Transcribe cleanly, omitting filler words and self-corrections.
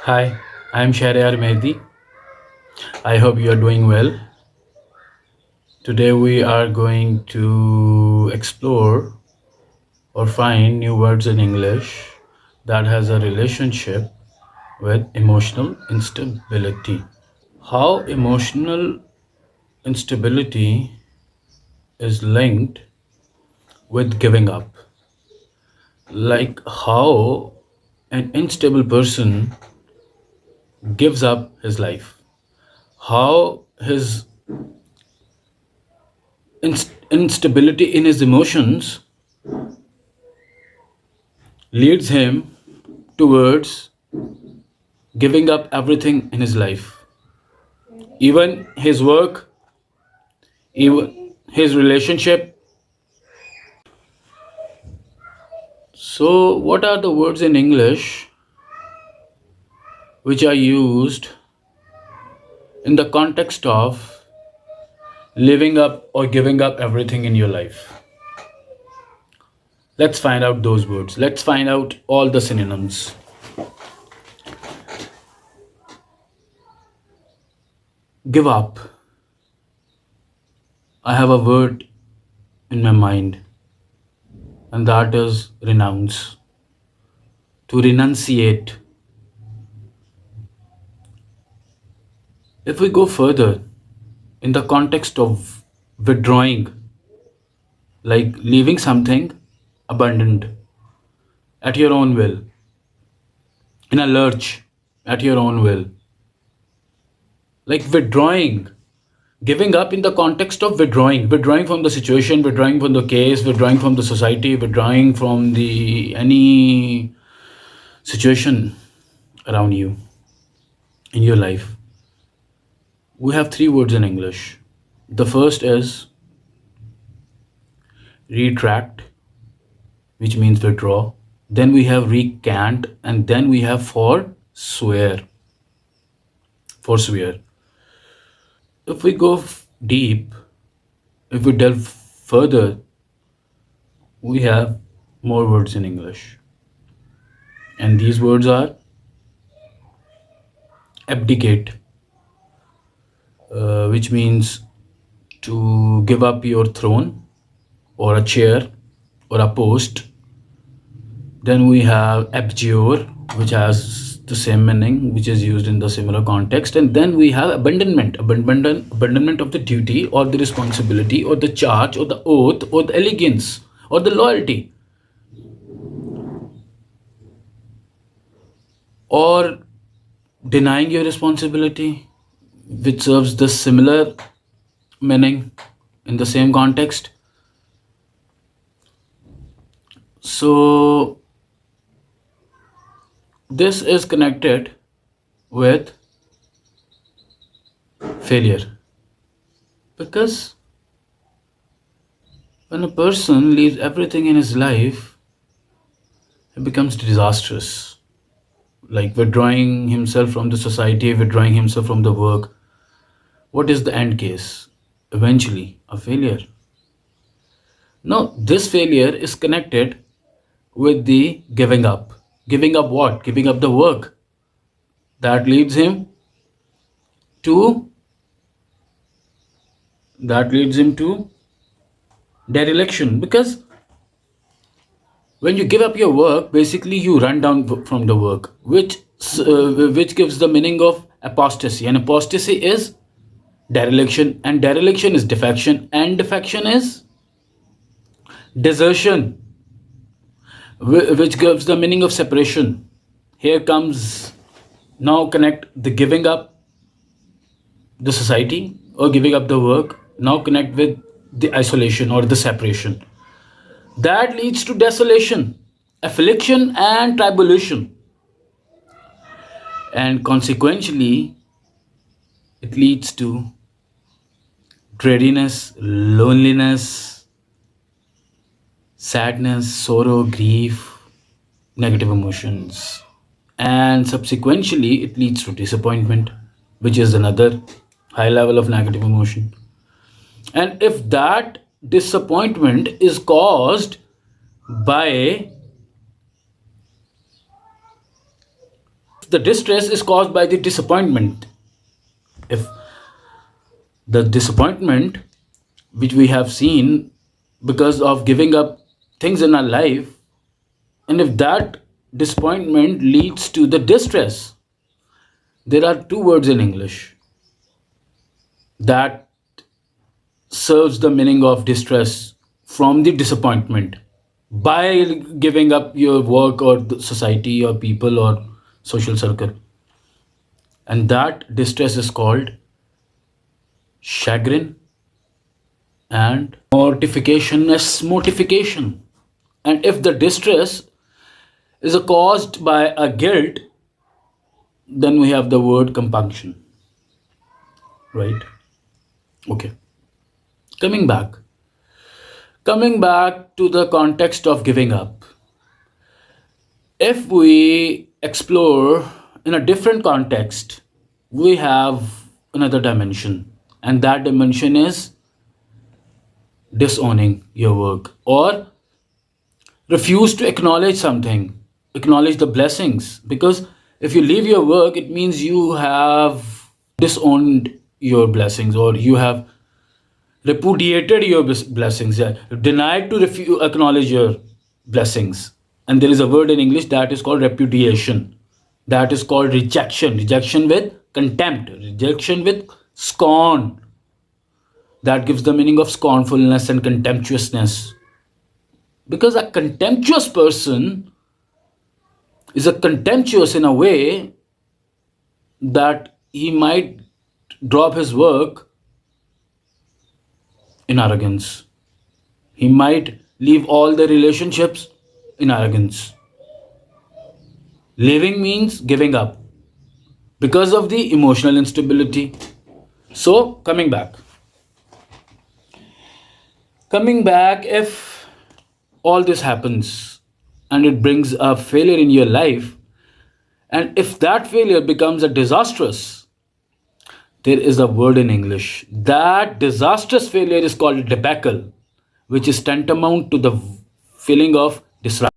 Hi, I'm Shahryar Mehdi. I hope you are doing well. Today we are going to explore or find new words in English that has a relationship with emotional instability. How emotional instability is linked with giving up. Like how an unstable person gives up his life. How his instability in his emotions leads him towards giving up everything in his life, even his work, even his relationship. So, what are the words in English which are used in the context of living up or giving up everything in your life? Let's find out those words. Let's find out all the synonyms. Give up. I have a word in my mind, and that is renounce. To renunciate. If we go further, in the context of withdrawing, like leaving something abundant at your own will, in a lurch at your own will, like withdrawing, giving up in the context of withdrawing from the situation, withdrawing from the case, withdrawing from the society, withdrawing from the any situation around you in your life. We have three words in English. The first is retract, which means withdraw. Then we have recant, and then we have forswear. Forswear. If we go deep, if we delve further, we have more words in English. And these words are abdicate, which means to give up your throne or a chair or a post. Then we have abjure, which has the same meaning, which is used in the similar context. And then we have abandonment of the duty or the responsibility or the charge or the oath or the allegiance or the loyalty, or denying your responsibility, which serves the similar meaning in the same context. So this is connected with failure, because when a person leaves everything in his life, it becomes disastrous, like withdrawing himself from the society, withdrawing himself from the work. What is the end case? Eventually, a failure. Now, this failure is connected with the giving up. Giving up what? Giving up the work. That leads him to dereliction, because when you give up your work, basically you run down from the work, which gives the meaning of apostasy, and apostasy is dereliction, and dereliction is defection, and defection is desertion, which gives the meaning of separation. Here comes, now connect the giving up the society or giving up the work, now connect with the isolation or the separation. That leads to desolation, affliction, and tribulation. And consequently, it leads to dreariness, loneliness, sadness, sorrow, grief, negative emotions. And subsequently, it leads to disappointment, which is another high level of negative emotion. And if that disappointment is caused by the distress is caused by the disappointment, if the disappointment which we have seen because of giving up things in our life, and if that disappointment leads to the distress, there are two words in English that serves the meaning of distress from the disappointment by giving up your work or the society or people or social circle, and that distress is called chagrin and mortification as mortification. And if the distress is caused by a guilt, then we have the word compunction, right? Okay, coming back to the context of giving up, if we explore in a different context, we have another dimension, and that dimension is disowning your work or refuse to acknowledge something, acknowledge the blessings. Because if you leave your work, it means you have disowned your blessings, or you have repudiated your blessings, yeah, denied to acknowledge your blessings. And there is a word in English that is called repudiation, that is called rejection, rejection with contempt, rejection with scorn, that gives the meaning of scornfulness and contemptuousness. Because a contemptuous person is a contemptuous in a way that he might drop his work in arrogance. He might leave all the relationships in arrogance. Leaving means giving up because of the emotional instability. So, coming back, if all this happens and it brings a failure in your life, and if that failure becomes a disastrous, there is a word in English. That disastrous failure is called debacle, which is tantamount to the feeling of disruption.